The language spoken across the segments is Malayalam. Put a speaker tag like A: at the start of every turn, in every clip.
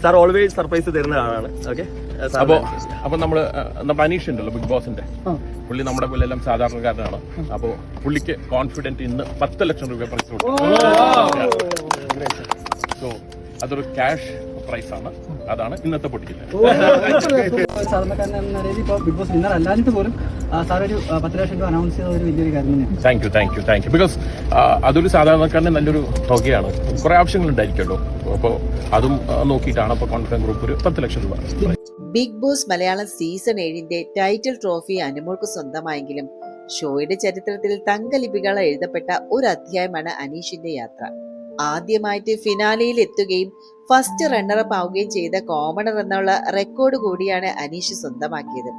A: സാർ ഓൾവേസ് സർപ്രൈസ് തരുന്ന ആളാണ്. ഓക്കെ,
B: അപ്പൊ നമ്മള് അനീഷ് ഉണ്ടല്ലോ ബിഗ് ബോസിന്റെ, പുള്ളി നമ്മുടെ പോലെ എല്ലാം സാധാരണക്കാരനാണ്. അപ്പൊ പുള്ളിക്ക് കോൺഫിഡന്റ് ഇന്ന് 10 ലക്ഷം രൂപ പ്രൈസ് കൊടുക്കും. സോ അതൊരു ക്യാഷ് പ്രൈസ് ആണ്. അതാണ് ഇന്നത്തെ പൊട്ടിക്കുന്നത്.
C: സാധാരണക്കാരൻ എന്ന രീതിയിൽ ഇപ്പോൾ ബിഗ് ബോസ് വിന്നർ അല്ലാഞ്ഞിട്ട് പോലും സാർ ഒരു 10 ലക്ഷം രൂപ അനൗൺസ് ചെയ്ത ഒരു വലിയൊരു കാര്യം തന്നെയാണ്.
B: Thank you. ബിക്കോസ് അതൊരു സാധാരണക്കാരന് നല്ലൊരു തുകയാണ്. കുറെ ആവശ്യങ്ങളുണ്ടായിരിക്കുമല്ലോ. അപ്പോൾ അതും നോക്കിയിട്ടാണ് ഇപ്പോൾ കോൺഫിഡൻസ് ഗ്രൂപ്പ് ഒരു 10 ലക്ഷം രൂപ.
D: Bigg Boss Malayalam season 7 title trophy അനുമോൾക്ക് സ്വന്തമായെങ്കിലും ഷോയുടെ ചരിത്രത്തിൽ തങ്കലിപികൾ എഴുതപ്പെട്ട ഒരു അധ്യായമാണ് അനീഷിന്റെ യാത്ര. ആദ്യമായിട്ട് ഫിനാലയിൽ എത്തുകയും ഫസ്റ്റ് റണ്ണറപ്പ് ആവുകയും ചെയ്ത കോമണർ എന്നുള്ള റെക്കോർഡ് കൂടിയാണ് അനീഷ് സ്വന്തമാക്കിയത്.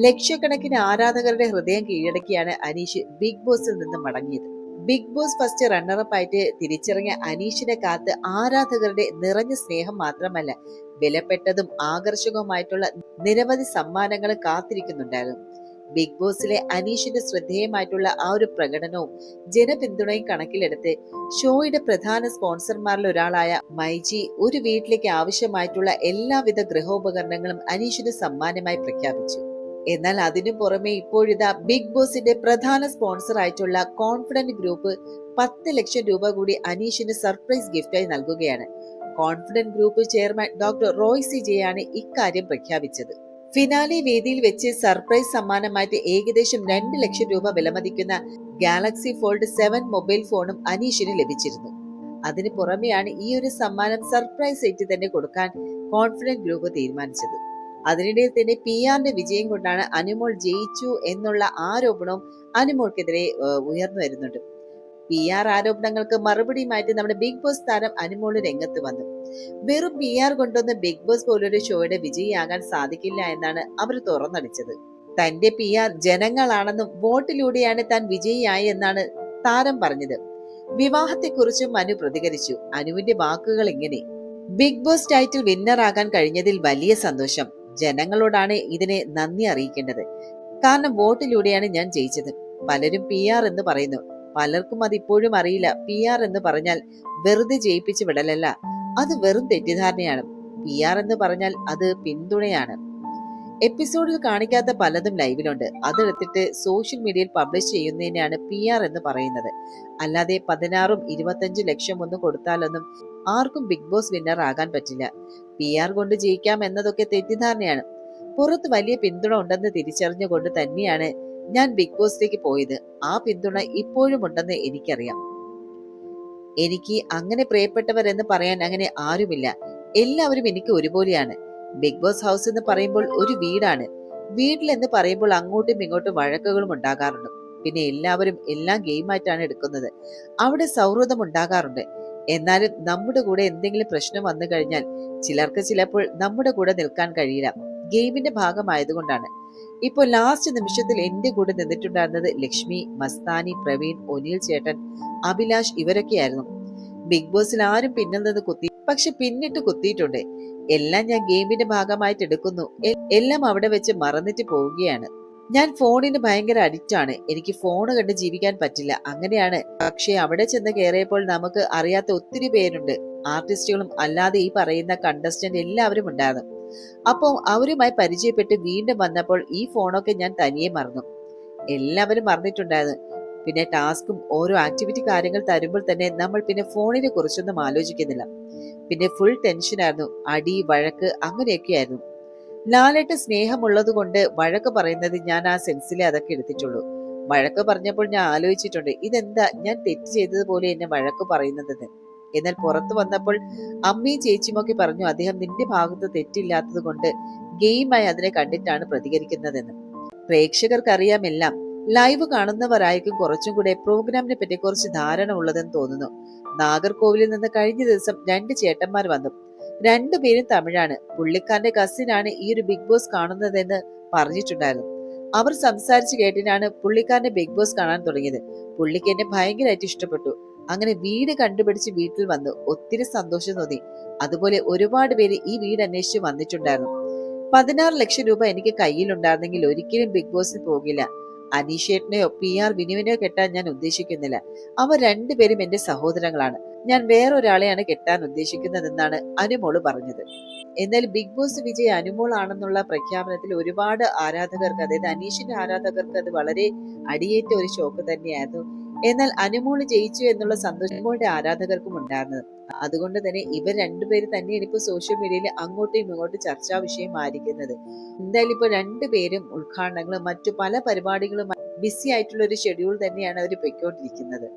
D: ലക്ഷക്കണക്കിന് ആരാധകരുടെ ഹൃദയം കീഴടക്കിയാണ് അനീഷ് ബിഗ് ബോസിൽ നിന്ന് മടങ്ങിയത്. ബിഗ് ബോസ് ഫസ്റ്റ് റണ്ണറപ്പ് ആയിട്ട് തിരിച്ചിറങ്ങിയ അനീഷിനെ കാത്ത് ആരാധകരുടെ നിറഞ്ഞ സ്നേഹം മാത്രമല്ല, വിലപ്പെട്ടതും ആകർഷകവുമായിട്ടുള്ള നിരവധി സമ്മാനങ്ങൾ കാത്തിരിക്കുന്നുണ്ടായിരുന്നു. ബിഗ് ബോസിലെ അനീഷിന്റെ ശ്രദ്ധേയമായിട്ടുള്ള ആ ഒരു പ്രകടനവും ജനപിന്തുണയും കണക്കിലെടുത്ത് ഷോയുടെ പ്രധാന സ്പോൺസർമാരിൽ ഒരാളായ മൈജി ഒരു വീട്ടിലേക്ക് ആവശ്യമായിട്ടുള്ള എല്ലാവിധ ഗൃഹോപകരണങ്ങളും അനീഷിന് സമ്മാനമായി പ്രഖ്യാപിച്ചു. എന്നാൽ അതിനു പുറമെ ഇപ്പോഴിതാ ബിഗ് ബോസിന്റെ പ്രധാന സ്പോൺസർ ആയിട്ടുള്ള കോൺഫിഡന്റ് ഗ്രൂപ്പ് 10 ലക്ഷം രൂപ കൂടി അനീഷിന് സർപ്രൈസ് ഗിഫ്റ്റായി നൽകുകയാണ്. Confident group chairman doctor Roy C J ആണ് ഇക്കാര്യം പ്രഖ്യാപിച്ചത്. ഫിനാലെ വേദിയിൽ വെച്ച് സർപ്രൈസ് സമ്മാനമായിട്ട് ഏകദേശം 2 ലക്ഷം രൂപ വിലമതിക്കുന്ന ഗാലക്സി ഫോൾഡ് 7 മൊബൈൽ ഫോണും അനീഷിന് ലഭിച്ചിരുന്നു. അതിന് പുറമെയാണ് ഈ ഒരു സമ്മാനം സർപ്രൈസ് ആയിട്ട് തന്നെ കൊടുക്കാൻ കോൺഫിഡന്റ് ഗ്രൂപ്പ് തീരുമാനിച്ചത്. അതിനിടെ തന്നെ PR വിജയം കൊണ്ടാണ് അനുമോൾ ജയിച്ചു എന്നുള്ള ആരോപണവും അനുമോൾക്കെതിരെ ഉയർന്നു വരുന്നുണ്ട്. PR ആരോപണങ്ങൾക്ക് മറുപടിയുമായിട്ട് നമ്മുടെ ബിഗ് ബോസ് താരം അനുമോള് രംഗത്ത് വന്നു. വെറും PR കൊണ്ടൊന്നും ബിഗ് ബോസ് പോലൊരു ഷോയുടെ വിജയിയാകാൻ സാധിക്കില്ല എന്നാണ് അവർ തുറന്നടിച്ചത്. തന്റെ PR ജനങ്ങളാണെന്നും വോട്ടിലൂടെയാണ് താൻ വിജയിയായി എന്നാണ് താരം പറഞ്ഞത്. വിവാഹത്തെക്കുറിച്ചും അനു പ്രതികരിച്ചു. അനുവിന്റെ വാക്കുകൾ ഇങ്ങനെ: ബിഗ് ബോസ് ടൈറ്റിൽ വിന്നർ ആകാൻ കഴിഞ്ഞതിൽ വലിയ സന്തോഷം. ജനങ്ങളോടാണ് ഇതിനെ നന്ദി അറിയിക്കേണ്ടത്. കാരണം വോട്ടിലൂടെയാണ് ഞാൻ ജയിച്ചത്. പലരും PR എന്ന് പറയുന്നു. പലർക്കും അതിപ്പോഴും അറിയില്ല. PR എന്ന് പറഞ്ഞാൽ വെറുതെ ജയിപ്പിച്ചു വിടലല്ല, അത് വെറും തെറ്റിദ്ധാരണയാണ്. PR എന്ന് പറഞ്ഞാൽ അത് പിന്തുണയാണ്. എപ്പിസോഡിൽ കാണിക്കാത്ത പലതും ലൈവിലുണ്ട്. അതെടുത്തിട്ട് സോഷ്യൽ മീഡിയയിൽ പബ്ലിഷ് ചെയ്യുന്നതിനാണ് PR എന്ന് പറയുന്നത്. അല്ലാതെ 16ഉം 25 ലക്ഷം ഒന്നും കൊടുത്താലൊന്നും ആർക്കും ബിഗ് ബോസ് വിന്നർ ആകാൻ പറ്റില്ല. PR കൊണ്ട് ജയിക്കാം എന്നതൊക്കെ തെറ്റിദ്ധാരണയാണ്. പുറത്ത് വലിയ പിന്തുണ ഉണ്ടെന്ന് തിരിച്ചറിഞ്ഞുകൊണ്ട് തന്നെയാണ് ഞാൻ ബിഗ് ബോസിലേക്ക് പോയത്. ആ പിന്തുണ ഇപ്പോഴും ഉണ്ടെന്ന് എനിക്കറിയാം. എനിക്ക് അങ്ങനെ പ്രിയപ്പെട്ടവരെന്ന് പറയാൻ അങ്ങനെ ആരുമില്ല. എല്ലാവരും എനിക്ക് ഒരുപോലെയാണ്. ബിഗ് ബോസ് ഹൗസ് എന്ന് പറയുമ്പോൾ ഒരു വീടാണ്. വീട്ടിലെന്ന് പറയുമ്പോൾ അങ്ങോട്ടും ഇങ്ങോട്ടും വഴക്കുകളും ഉണ്ടാകാറുണ്ട്. പിന്നെ എല്ലാവരും എല്ലാം ഗെയിമായിട്ടാണ് എടുക്കുന്നത്. അവിടെ സൗഹൃദം ഉണ്ടാകാറുണ്ട്. എന്നാലും നമ്മുടെ കൂടെ എന്തെങ്കിലും പ്രശ്നം വന്നു കഴിഞ്ഞാൽ ചിലർക്ക് ചിലപ്പോൾ നമ്മുടെ കൂടെ നിൽക്കാൻ കഴിയില്ല. ഗെയിമിന്റെ ഭാഗമായതുകൊണ്ടാണ്. ഇപ്പോൾ ലാസ്റ്റ് നിമിഷത്തിൽ എന്റെ കൂടെ നിന്നിട്ടുണ്ടായിരുന്നത് ലക്ഷ്മി, മസ്താനി, പ്രവീൺ, ഒനിൽ ചേട്ടൻ, അഭിലാഷ് ഇവരൊക്കെയായിരുന്നു. ബിഗ് ബോസിൽ ആരും പിന്നിൽ നിന്ന് പക്ഷെ പിന്നിട്ട് കുത്തിയിട്ടുണ്ട്. എല്ലാം ഞാൻ ഗെയിമിന്റെ ഭാഗമായിട്ട് എടുക്കുന്നു. എല്ലാം അവിടെ വെച്ച് മറന്നിട്ട് പോവുകയാണ്. ഞാൻ ഫോണിന് ഭയങ്കര അഡിക്റ്റ് ആണ്. എനിക്ക് ഫോൺ കണ്ട് ജീവിക്കാൻ പറ്റില്ല. അങ്ങനെയാണ്. പക്ഷെ അവിടെ ചെന്ന് കയറിയപ്പോൾ നമുക്ക് അറിയാത്ത ഒത്തിരി പേരുണ്ട്. ആർട്ടിസ്റ്റുകളും അല്ലാതെ ഈ പറയുന്ന കണ്ടസ്റ്റന്റ് എല്ലാവരും ഉണ്ടായിരുന്നു. അപ്പോൾ അവരുമായി പരിചയപ്പെട്ട് വീണ്ടും വന്നപ്പോൾ ഈ ഫോണൊക്കെ ഞാൻ തനിയെ മറന്നു. എല്ലാവരും മറന്നിട്ടുണ്ടായിരുന്നു. പിന്നെ ടാസ്കും ഓരോ ആക്ടിവിറ്റി കാര്യങ്ങൾ തരുമ്പോൾ തന്നെ നമ്മൾ പിന്നെ ഫോണിനെ കുറിച്ചൊന്നും ആലോചിക്കുന്നില്ല. പിന്നെ ഫുൾ ടെൻഷനായിരുന്നു. അടി, വഴക്ക് അങ്ങനെയൊക്കെയായിരുന്നു. ലാലേട്ട് സ്നേഹമുള്ളത് കൊണ്ട് വഴക്ക് പറയുന്നത് ഞാൻ ആ സെൻസിലെ അതൊക്കെ എടുത്തിട്ടുള്ളൂ. വഴക്ക് പറഞ്ഞപ്പോൾ ഞാൻ ആലോചിച്ചിട്ടുണ്ട്, ഇതെന്താ ഞാൻ തെറ്റ് ചെയ്തതുപോലെ എന്നെ വഴക്ക് പറയുന്നതെന്ന്. എന്നാൽ പുറത്തു വന്നപ്പോൾ അമ്മയും ചേച്ചിയുമൊക്കെ പറഞ്ഞു, അദ്ദേഹം നിന്റെ ഭാഗത്ത് തെറ്റില്ലാത്തത് കൊണ്ട് ഗെയിമായി അതിനെ കണ്ടിട്ടാണ് പ്രതികരിക്കുന്നതെന്ന്. പ്രേക്ഷകർക്കറിയാമെല്ലാം. ലൈവ് കാണുന്നവരായിരിക്കും കുറച്ചും കൂടെ പ്രോഗ്രാമിനെ പറ്റി കുറച്ച് ധാരണ ഉള്ളതെന്ന് തോന്നുന്നു. നാഗർകോവിലിൽ നിന്ന് കഴിഞ്ഞ ദിവസം 2 ചേട്ടന്മാർ വന്നു. 2 പേരും തമിഴാണ്. പുള്ളിക്കാരന്റെ കസിനാണ് ഈ ഒരു ബിഗ് ബോസ് കാണുന്നതെന്ന് പറഞ്ഞിട്ടുണ്ടായിരുന്നു. അവർ സംസാരിച്ച് കേട്ടിട്ടാണ് പുള്ളിക്കാരന്റെ ബിഗ് ബോസ് കാണാൻ തുടങ്ങിയത്. പുള്ളിക്ക് എന്നെ ഭയങ്കരമായിട്ട് ഇഷ്ടപ്പെട്ടു. അങ്ങനെ വീട് കണ്ടുപിടിച്ച് വീട്ടിൽ വന്നു. ഒത്തിരി സന്തോഷം തോന്നി. അതുപോലെ ഒരുപാട് പേര് ഈ വീട് അന്വേഷിച്ച് വന്നിട്ടുണ്ടായിരുന്നു. 16 ലക്ഷം രൂപ എനിക്ക് കയ്യിലുണ്ടായിരുന്നെങ്കിൽ ഒരിക്കലും ബിഗ് ബോസിൽ പോകില്ല. അനീഷേട്ടനെയോ PR വിനുവിനെയോ കെട്ടാൻ ഞാൻ ഉദ്ദേശിക്കുന്നില്ല. അവർ 2 പേരും എന്റെ സഹോദരങ്ങളാണ്. ഞാൻ വേറൊരാളെയാണ് കെട്ടാൻ ഉദ്ദേശിക്കുന്നതെന്നാണ് അനുമോള് പറഞ്ഞത്. എന്നാൽ ബിഗ് ബോസ് വിജയ് അനുമോൾ ആണെന്നുള്ള പ്രഖ്യാപനത്തിൽ ഒരുപാട് ആരാധകർക്ക്, അതായത് അനീഷിന്റെ ആരാധകർക്ക് അത് വളരെ അടിയേറ്റ ഒരു ഷോക്ക് തന്നെയായിരുന്നു. എന്നാൽ അനുമോള് ജയിച്ചു എന്നുള്ള സന്തോഷം അനുമോളുടെ ആരാധകർക്കും ഉണ്ടായിരുന്നത്. അതുകൊണ്ട് തന്നെ ഇവർ രണ്ടുപേരും തന്നെയാണ് ഇപ്പോൾ സോഷ്യൽ മീഡിയയിൽ അങ്ങോട്ടും ഇങ്ങോട്ടും ചർച്ചാ വിഷയമായിരിക്കുന്നത്. എന്തായാലും ഇപ്പോൾ രണ്ടുപേരും ഉദ്ഘാടനങ്ങളും മറ്റു പല പരിപാടികളും ബിസി ആയിട്ടുള്ള ഒരു ഷെഡ്യൂൾ തന്നെയാണ് അവർ പൊയ്ക്കൊണ്ടിരിക്കുന്നത്.